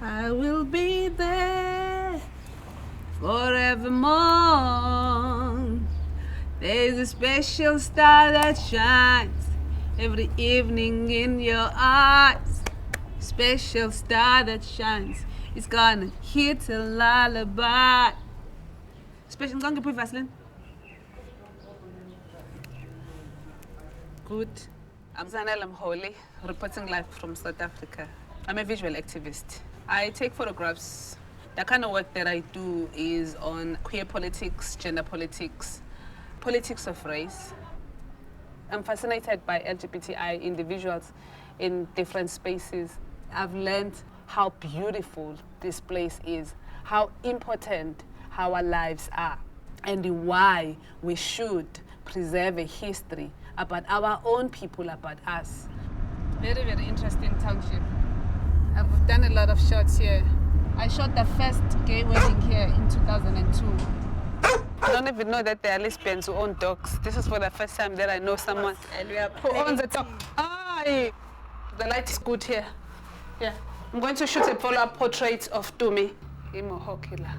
I will be there forevermore. There's a special star that shines every evening in your eyes. Special star that shines. It's gonna hit a lullaby. Special, I'm gonna put Vaseline. Good. I'm Zanel Mholi, reporting live from South Africa. I'm a visual activist. I take photographs. The kind of work that I do is on queer politics, gender politics, politics of race. I'm fascinated by LGBTI individuals in different spaces. I've learned how beautiful this place is, how important our lives are, and why we should preserve a history about our own people, about us. Very, very interesting township. I've done a lot of shots here. I shot the first gay wedding here in 2002. I don't even know that there are lesbians who own dogs. This is for the first time that I know someone who owns a dog. Aye. The light is good here. Yeah. I'm going to shoot a follow-up portrait of Tumi Imohokila.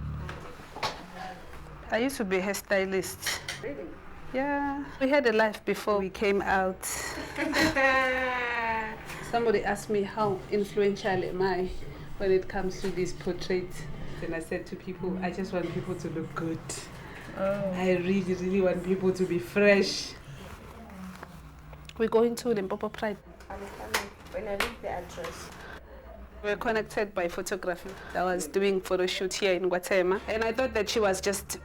I used to be a hairstylist. Really? Yeah. We had a life before we came out. Somebody asked me how influential am I when it comes to these portraits. And I said to people, I just want people to look good. Oh. I really, really want people to be fresh. We're going to Limpopo Pride. I'm coming. When I leave the address. We're connected by photography. I was doing photo shoot here in Guatemala, and I thought that she was just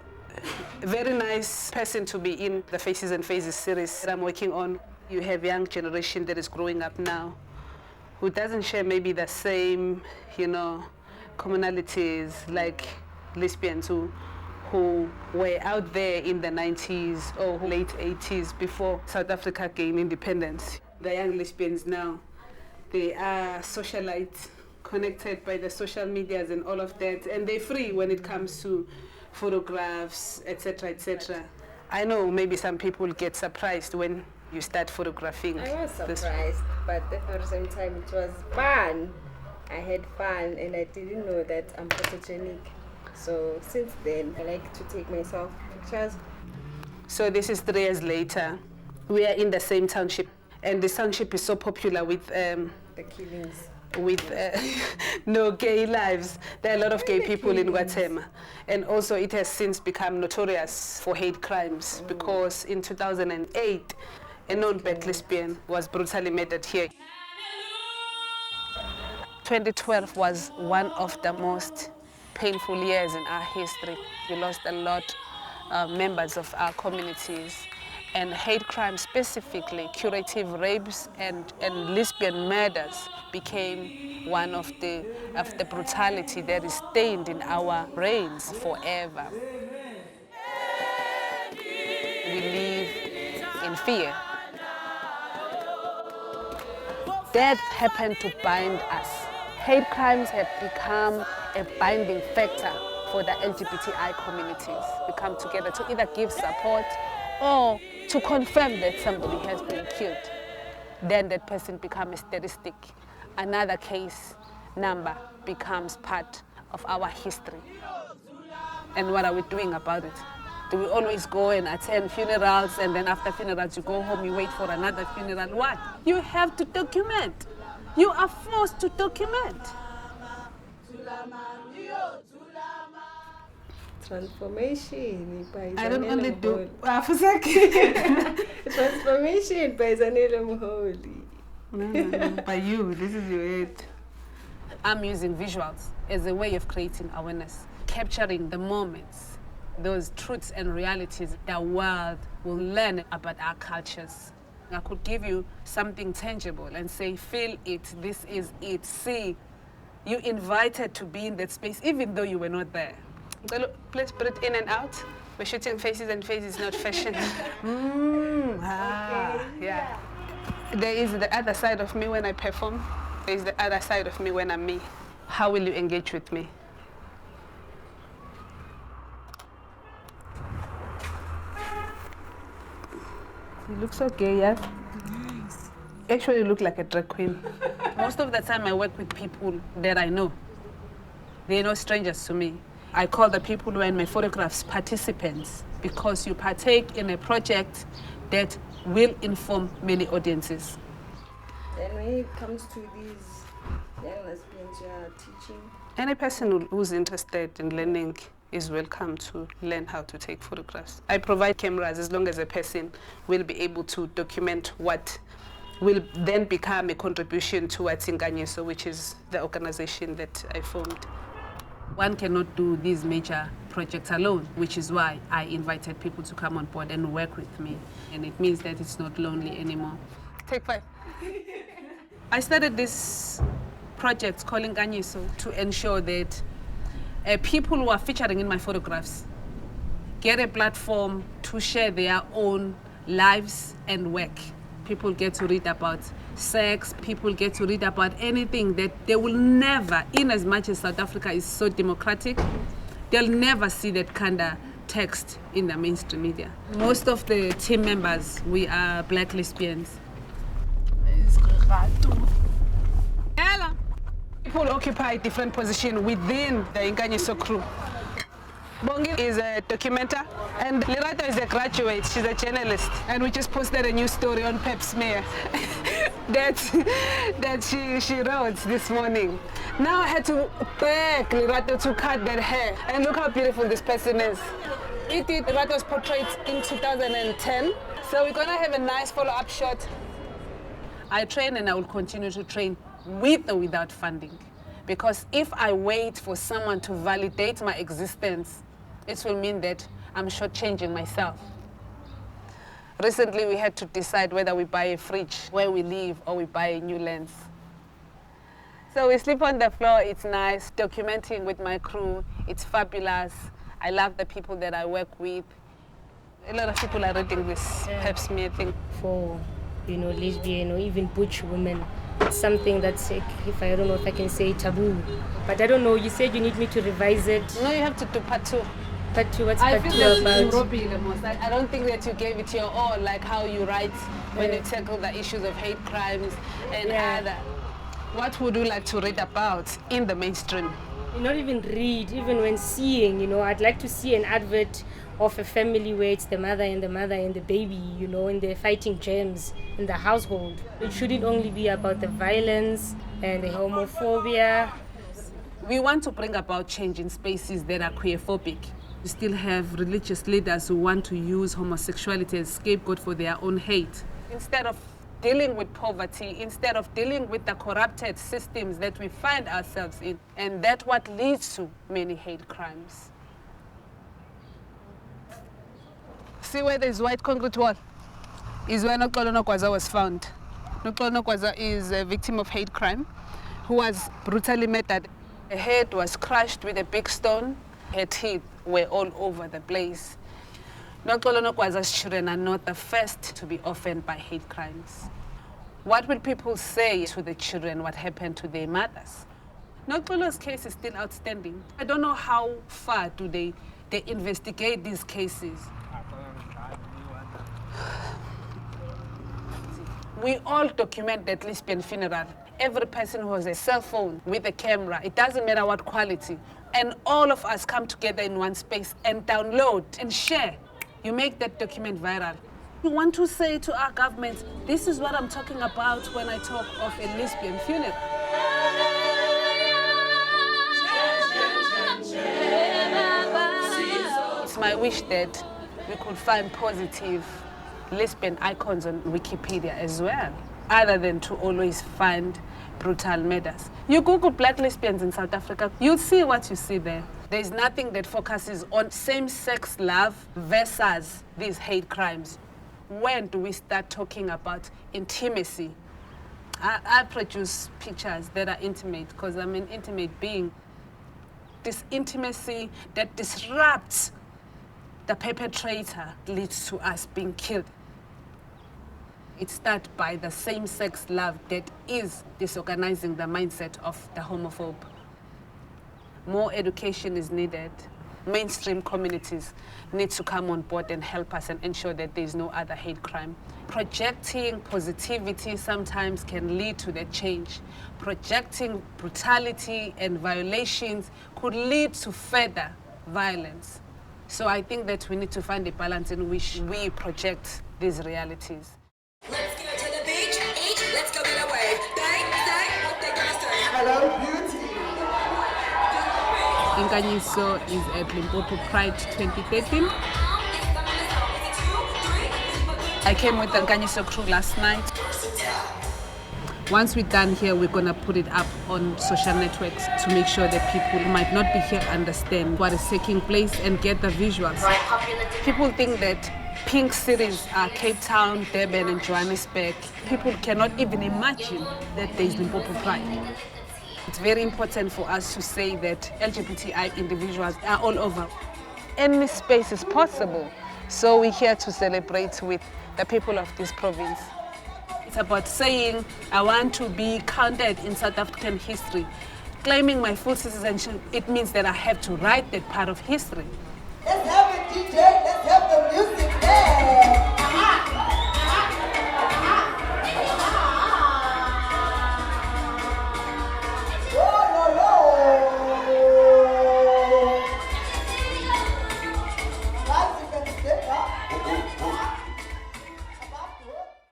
a very nice person to be in the Faces and Phases series that I'm working on. You have young generation that is growing up now who doesn't share maybe the same, commonalities like lesbians who were out there in the 90s or late 80s before South Africa gained independence. The young lesbians now, they are socialites, connected by the social medias and all of that, and they're free when it comes to photographs, etc., etc. I know maybe some people get surprised when you start photographing. I was surprised, but at the same time it was fun. I had fun and I didn't know that I'm photogenic. So since then, I like to take myself pictures. So this is 3 years later. We are in the same township, and the township is so popular with the killings. With no gay lives. There are a lot of gay people in Guatemala. And also it has since become notorious for hate crimes because in 2008, a known-black lesbian was brutally murdered here. 2012 was one of the most painful years in our history. We lost a lot of members of our communities. And hate crimes specifically, curative rapes and lesbian murders became one of the brutality that is stained in our brains forever. We live in fear. Death happened to bind us. Hate crimes have become a binding factor for the LGBTI communities. We come together to either give support or to confirm that somebody has been killed. Then that person becomes a statistic. Another case number becomes part of our history. And what are we doing about it? Do we always go and attend funerals and then after funerals you go home, you wait for another funeral? What? You have to document. You are forced to document. Transformation by I don't only do Transformation by Zanele Mholi. No, by you, this is your head. I'm using visuals as a way of creating awareness, capturing the moments, those truths and realities the world will learn about our cultures. I could give you something tangible and say, feel it, this is it, see. You invited to be in that space even though you were not there. Please put it in and out. We're shooting Faces and Phases, not fashion. Yeah. There is the other side of me when I perform. There is the other side of me when I'm me. How will you engage with me? You look so gay, yeah? Actually, you look like a drag queen. Most of the time I work with people that I know. They're no strangers to me. I call the people who are in my photographs participants because you partake in a project that will inform many audiences. And when it comes to these young lesbians you are teaching, Any person who's interested in learning is welcome to learn how to take photographs. I provide cameras as long as a person will be able to document what will then become a contribution towards Inganyeso, which is the organization that I formed. One cannot do these major projects alone, which is why I invited people to come on board and work with me. And it means that it's not lonely anymore. Take 5. I started this project called Inganyeso to ensure that people who are featuring in my photographs get a platform to share their own lives and work. People get to read about sex, people get to read about anything that they will never, in as much as South Africa is so democratic, they'll never see that kind of text in the mainstream media. Most of the team members, we are black lesbians. Hello. People occupy different positions within the Inganyeso crew. Bongi is a documenter, and Lerato is a graduate. She's a journalist, and we just posted a new story on Pep Smear that she wrote this morning. Now I had to beg Lerato to cut that hair, and look how beautiful this person is. He did Lerato's portrait in 2010, so we're gonna have a nice follow-up shot. I train and I will continue to train with or without funding. Because if I wait for someone to validate my existence, it will mean that I'm shortchanging myself. Recently, we had to decide whether we buy a fridge where we live or we buy a new lens. So we sleep on the floor, it's nice. Documenting with my crew, it's fabulous. I love the people that I work with. A lot of people are reading this Pep Smear thing. For, lesbian or even butch women, it's something that's, if I don't know if I can say taboo. But I don't know, you said you need me to revise it. No, you have to do part 2. Part 2, what's I part feel 2 that about? the most. I don't think that you gave it your all, like how you write when you tackle the issues of hate crimes and other. What would you like to read about in the mainstream? Not even read, even when seeing, I'd like to see an advert of a family where it's the mother and the baby, and they're fighting germs in the household. It shouldn't only be about the violence and the homophobia. We want to bring about change in spaces that are queerphobic. We still have religious leaders who want to use homosexuality as scapegoat for their own hate. Instead of dealing with poverty, instead of dealing with the corrupted systems that we find ourselves in, and that's what leads to many hate crimes. See where there's white concrete wall? Is where Noxolo Nogwaza was found. Noxolo Nogwaza is a victim of hate crime who was brutally murdered. Her head was crushed with a big stone. Her teeth were all over the place. Noxolo Nogwaza's children are not the first to be orphaned by hate crimes. What will people say to the children what happened to their mothers? Noxolo's case is still outstanding. I don't know how far do they investigate these cases. We all document that lesbian funeral. Every person who has a cell phone with a camera, it doesn't matter what quality. And all of us come together in one space and download and share. You make that document viral. We want to say to our governments, this is what I'm talking about when I talk of a lesbian funeral. It's my wish that we could find positive lesbian icons on Wikipedia as well, other than to always find brutal murders. You Google black lesbians in South Africa, you'll see what you see there. There's nothing that focuses on same-sex love versus these hate crimes. When do we start talking about intimacy? I produce pictures that are intimate because I'm an intimate being. This intimacy that disrupts the perpetrator leads to us being killed. It starts by the same-sex love that is disorganizing the mindset of the homophobe. More education is needed. mainstream communities need to come on board and help us and ensure that there is no other hate crime. Projecting positivity sometimes can lead to the change. Projecting brutality and violations could lead to further violence. So I think that we need to find a balance in which we project these realities. Let's go to the beach, eat, let's go get away. They say what they gonna say. Hello, beauty. Nkanyiso is at Limpopo Pride 2013. I came with the Nkanyiso crew last night. Once we're done here, we're going to put it up on social networks to make sure that people who might not be here understand what is taking place and get the visuals. People think that pink cities are Cape Town, Durban and Johannesburg. People cannot even imagine that there is Limpopo Pride. It's very important for us to say that LGBTI individuals are all over. Any space is possible. So we're here to celebrate with the people of this province. It's about saying, I want to be counted in South African history. Claiming my full citizenship, it means that I have to write that part of history. Let's